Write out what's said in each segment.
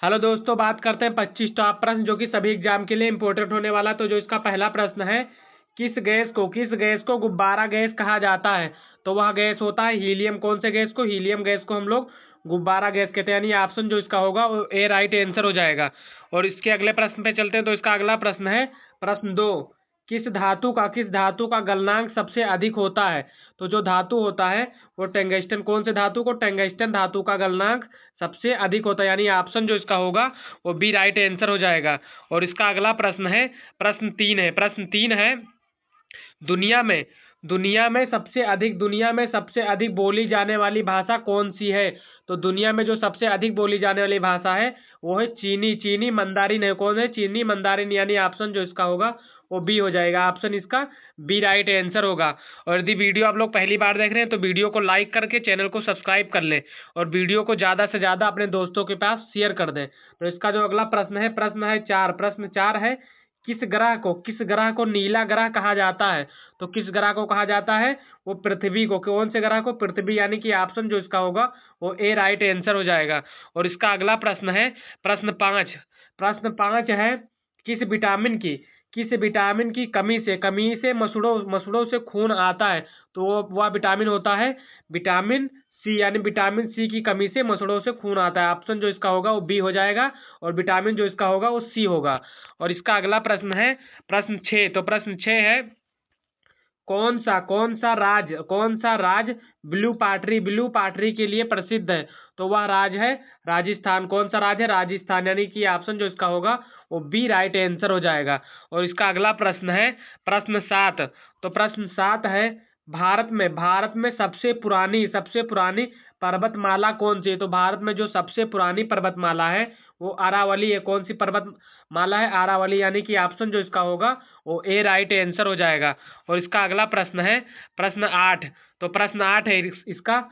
Hello दोस्तों, बात करते हैं 25 टॉप प्रश्न जो कि सभी एग्जाम के लिए इंपॉर्टेंट होने वाला। तो जो इसका पहला प्रश्न है, किस गैस को गुब्बारा गैस कहा जाता है? तो वह गैस होता है हीलियम। कौन से गैस को? हीलियम गैस को हम लोग गुब्बारा गैस कहते हैं। यानी ऑप्शन जो इसका होगा वो ए राइट आंसर हो जाएगा। और इसके अगले प्रश्न पे चलते हैं। तो इसका अगला प्रश्न है प्रश्न 2, किस धातु का गलनांक सबसे अधिक होता है? तो जो धातु होता है वो टंगस्टन। कौन से धातु को? टंगस्टन धातु का गलनांक सबसे अधिक होता है। यानी ऑप्शन जो इसका होगा वो बी राइट आंसर हो जाएगा। और इसका अगला प्रश्न है प्रश्न 3 है दुनिया में दुनिया में सबसे अधिक बोली जाने वाली भाषा कौन सी है? तो दुनिया में जो सबसे अधिक बोली जाने वाली भाषा है वो है चीनी मंदारिन है। कौन है? चीनी मंदारिन। यानी ऑप्शन जो इसका होगा वो बी हो जाएगा। ऑप्शन इसका बी राइट आंसर होगा। और यदि वीडियो आप लोग पहली बार देख रहे हैं तो वीडियो को लाइक करके चैनल को सब्सक्राइब कर लें और वीडियो को ज़्यादा से ज़्यादा अपने दोस्तों के पास शेयर कर दें। तो इसका जो अगला प्रश्न 4 है किस ग्रह को नीला ग्रह कहा जाता है? तो किस ग्रह को कहा जाता है? वो पृथ्वी को। कौन से ग्रह को? पृथ्वी। यानी कि ऑप्शन जो इसका होगा वो ए राइट आंसर हो जाएगा। और इसका अगला प्रश्न है प्रश्न 5 है किस विटामिन की कमी से मसूड़ों से खून आता है? तो वह विटामिन होता है विटामिन सी। यानी विटामिन सी की कमी से मसूड़ों से खून आता है। ऑप्शन जो इसका होगा वो बी हो जाएगा और विटामिन जो इसका होगा वो सी होगा। और इसका अगला प्रश्न है प्रश्न 6। तो प्रश्न 6 है कौन सा राज ब्लू पाटरी के लिए प्रसिद्ध है? तो वह राज है राजस्थान। कौन सा राज है? राजस्थान। यानी कि ऑप्शन जो इसका होगा वो बी राइट आंसर हो जाएगा। और इसका अगला प्रश्न है प्रश्न 7। तो प्रश्न 7 है भारत में सबसे पुरानी पर्वतमाला कौन सी है? तो भारत में जो सबसे पुरानी पर्वतमाला है वो अरावली है। कौन सी पर्वतमाला है? अरावली। यानी कि ऑप्शन जो इसका होगा वो ए राइट आंसर हो जाएगा। और इसका अगला प्रश्न है प्रश्न 8। तो प्रश्न 8 है इसका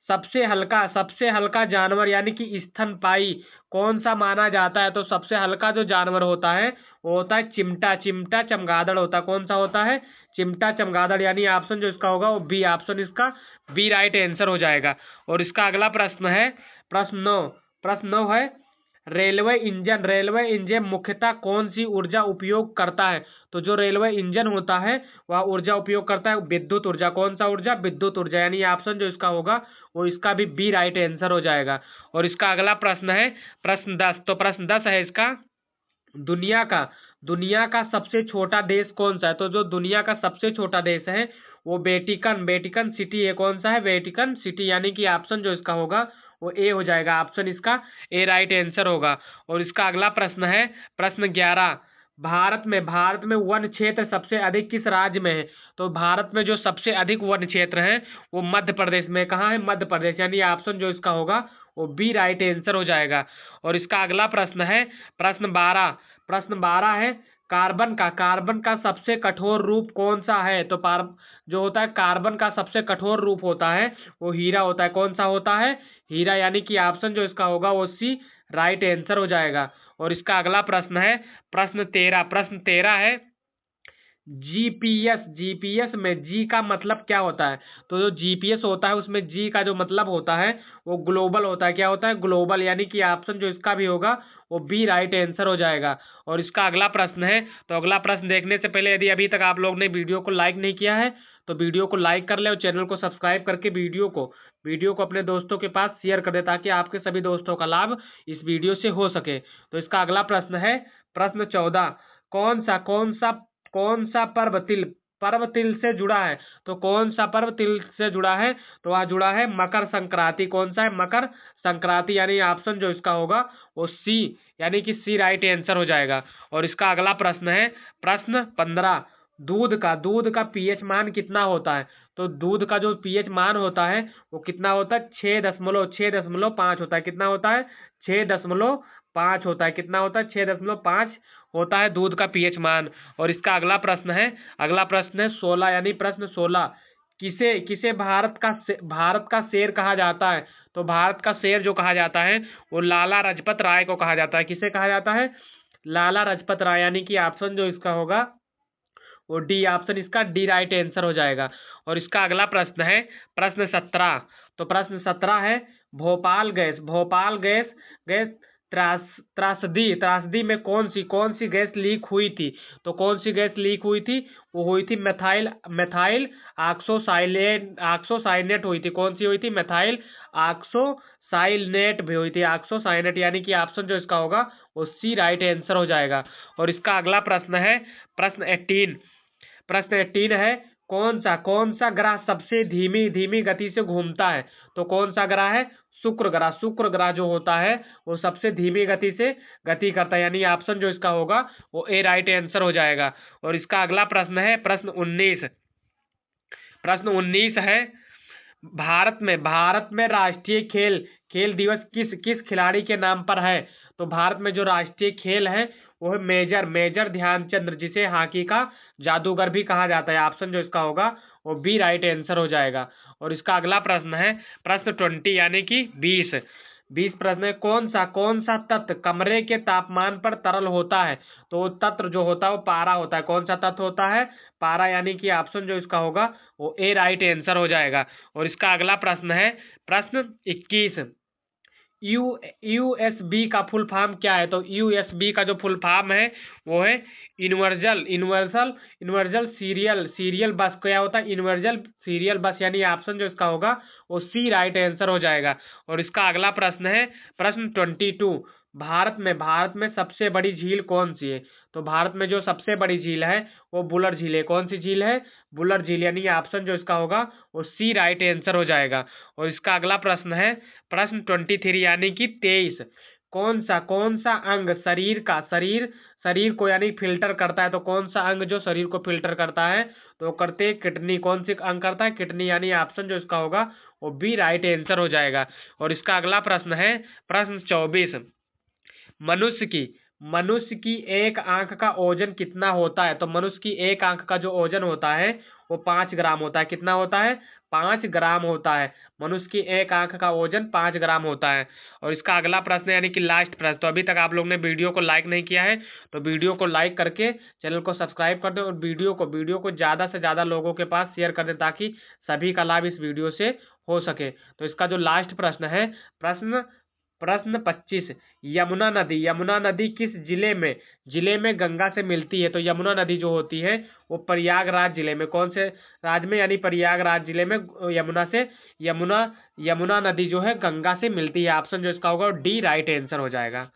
सबसे हल्का जानवर यानी कि स्तनपायी कौन सा माना जाता है? तो सबसे हल्का जो जानवर होता है वो होता है चिमटा चमगादड़ होता है। कौन सा होता है? चिमटा चमगादड़। यानी ऑप्शन जो इसका होगा वो बी। ऑप्शन इसका बी राइट आंसर हो जाएगा। और इसका अगला प्रश्न है प्रश्न 9 है रेलवे इंजन मुख्यतः कौन सी ऊर्जा उपयोग करता है? तो जो रेलवे इंजन होता है वह ऊर्जा उपयोग करता है विद्युत ऊर्जा। कौन सा ऊर्जा? विद्युत ऊर्जा। यानी ऑप्शन जो इसका होगा वो इसका भी बी राइट आंसर हो जाएगा। और इसका अगला प्रश्न है प्रश्न 10। तो प्रश्न 10 है इसका दुनिया का सबसे छोटा देश कौन सा है? तो जो दुनिया का सबसे छोटा देश है वो वेटिकन सिटी है। कौन सा है? Vatican city. यानी कि ऑप्शन जो इसका होगा वो ए हो जाएगा। ऑप्शन इसका ए राइट आंसर होगा। और इसका अगला प्रश्न है प्रश्न 11। भारत में वन क्षेत्र सबसे अधिक किस राज्य में है? तो भारत में जो सबसे अधिक वन क्षेत्र है वो मध्य प्रदेश में। कहाँ है? मध्य प्रदेश। यानी ऑप्शन जो इसका होगा वो बी राइट आंसर हो जाएगा। और इसका अगला प्रश्न है प्रश्न 12 है कार्बन का सबसे कठोर रूप कौन सा है? तो जो होता है कार्बन का सबसे कठोर रूप होता है वो हीरा होता है। कौन सा होता है? हीरा। यानी कि ऑप्शन जो इसका होगा वो सी राइट आंसर हो जाएगा। और इसका अगला प्रश्न है प्रश्न 13 है जीपीएस में जी का मतलब क्या होता है? तो जो जीपीएस होता है उसमें जी का जो मतलब होता है वो ग्लोबल होता है। क्या होता है? ग्लोबल। यानी कि ऑप्शन जो इसका भी होगा वो बी राइट आंसर हो जाएगा। और इसका अगला प्रश्न है तो अगला प्रश्न देखने से पहले यदि अभी तक आप लोग ने वीडियो को लाइक नहीं किया है तो वीडियो को लाइक कर ले और चैनल को सब्सक्राइब करके वीडियो को अपने दोस्तों के पास शेयर कर दे ताकि आपके सभी दोस्तों का लाभ इस वीडियो से हो सके। तो इसका अगला प्रश्न है प्रश्न 14। कौन सा पर्व तिल से जुड़ा है? तो कौन सा पर्व तिल से जुड़ा है? तो वह जुड़ा है मकर संक्रांति। कौन सा है? मकर संक्रांति। यानी ऑप्शन जो इसका होगा वो सी यानी कि सी राइट आंसर हो जाएगा। और इसका अगला प्रश्न है प्रश्न 15। दूध का पीएच मान कितना होता है? तो दूध का जो पीएच मान होता है वो कितना होता है? 6.5 होता है। कितना होता है? 6.5 होता है। कितना होता है? 6.5 होता है दूध का पीएच मान। और इसका अगला प्रश्न है 16। यानी प्रश्न 16 किसे भारत का शेर कहा जाता है? तो भारत का शेर जो कहा जाता है वो लाला लाजपत राय को कहा जाता है। किसे कहा जाता है? लाला लाजपत राय। यानी कि ऑप्शन जो इसका होगा वो डी। ऑप्शन इसका डी राइट आंसर हो जाएगा। और इसका अगला प्रश्न है प्रश्न 17। तो प्रश्न 17 है भोपाल गैस त्रासदी, त्रासदी में कौन सी गैस लीक हुई थी? तो कौन सी गैस लीक हुई थी? वो हुई थी मेथाइल मेथाइल ऑक्सोसाइनेट हुई थी। कौन सी हुई थी? मेथाइल ऑक्सोसाइनेट भी हुई थी। ऑक्सोसाइनेट, यानी कि ऑप्शन जो इसका होगा वो सी राइट आंसर हो जाएगा। और इसका अगला प्रश्न है प्रश्न 18। प्रश्न 18 है, कौन सा ग्रह सबसे धीमी धीमी गति से घूमता है? तो कौन सा ग्रह है? शुक्र ग्रह। शुक्र ग्रह जो होता है वो सबसे धीमी गति से गति करता है, यानी ऑप्शन जो इसका होगा वो ए राइट आंसर हो जाएगा। और इसका अगला प्रश्न है प्रश्न 19। प्रश्न 19 है, भारत में राष्ट्रीय खेल खेल दिवस किस खिलाड़ी के नाम पर है? तो भारत में जो राष्ट्रीय खेल है वो है मेजर ध्यानचंद, जिसे हॉकी का जादूगर भी कहा जाता है। ऑप्शन जो इसका होगा वो बी राइट आंसर हो जाएगा। और इसका अगला प्रश्न है प्रश्न 20 यानी कि 20 प्रश्न है, कौन सा तत्व कमरे के तापमान पर तरल होता है? तो वो तत्व जो होता है वो पारा होता है। कौन सा तत्व होता है? पारा, यानी कि ऑप्शन जो इसका होगा वो ए राइट आंसर हो जाएगा। और इसका अगला प्रश्न है प्रश्न 21। यूएसबी का फुल फॉर्म क्या है? तो यूएसबी का जो फुल फॉर्म है वो है यूनिवर्सल सीरियल बस। क्या होता है? यूनिवर्सल सीरियल बस, यानी ऑप्शन जो इसका होगा वो सी राइट आंसर हो जाएगा। और इसका अगला प्रश्न है प्रश्न 22। भारत में सबसे बड़ी झील कौन सी है? तो भारत में जो सबसे बड़ी झील है वो बुलर झील है। कौन सी झील है? बुलर झील, यानी ऑप्शन जो इसका होगा वो सी राइट आंसर हो जाएगा। और इसका अगला प्रश्न है प्रश्न 23 यानी कि 23। कौन सा अंग शरीर को यानी फिल्टर करता है? तो कौन सा अंग जो शरीर को फिल्टर करता है? तो करते किडनी। कौन सी अंग करता है? किडनी, यानी ऑप्शन जो इसका होगा वो बी राइट आंसर हो जाएगा। और इसका अगला प्रश्न है प्रश्न 24। मनुष्य की एक आंख का ओजन कितना होता है? तो मनुष्य की एक आंख का जो ओजन होता है वो 5 ग्राम होता है। कितना होता है? 5 ग्राम होता है। मनुष्य की एक आंख का ओजन 5 ग्राम होता है। और इसका अगला प्रश्न यानी कि लास्ट प्रश्न, तो अभी तक आप लोग ने वीडियो को लाइक नहीं किया है तो वीडियो को लाइक करके चैनल को सब्सक्राइब कर दें और वीडियो को ज़्यादा से ज़्यादा लोगों के पास शेयर कर दें ताकि सभी का लाभ इस वीडियो से हो सके। तो इसका जो लास्ट प्रश्न है प्रश्न 25। यमुना नदी किस जिले में गंगा से मिलती है? तो यमुना नदी जो होती है वो प्रयागराज जिले में। कौन से राज्य में? यानी प्रयागराज जिले में यमुना नदी जो है गंगा से मिलती है। ऑप्शन जो इसका होगा डी राइट आंसर हो जाएगा।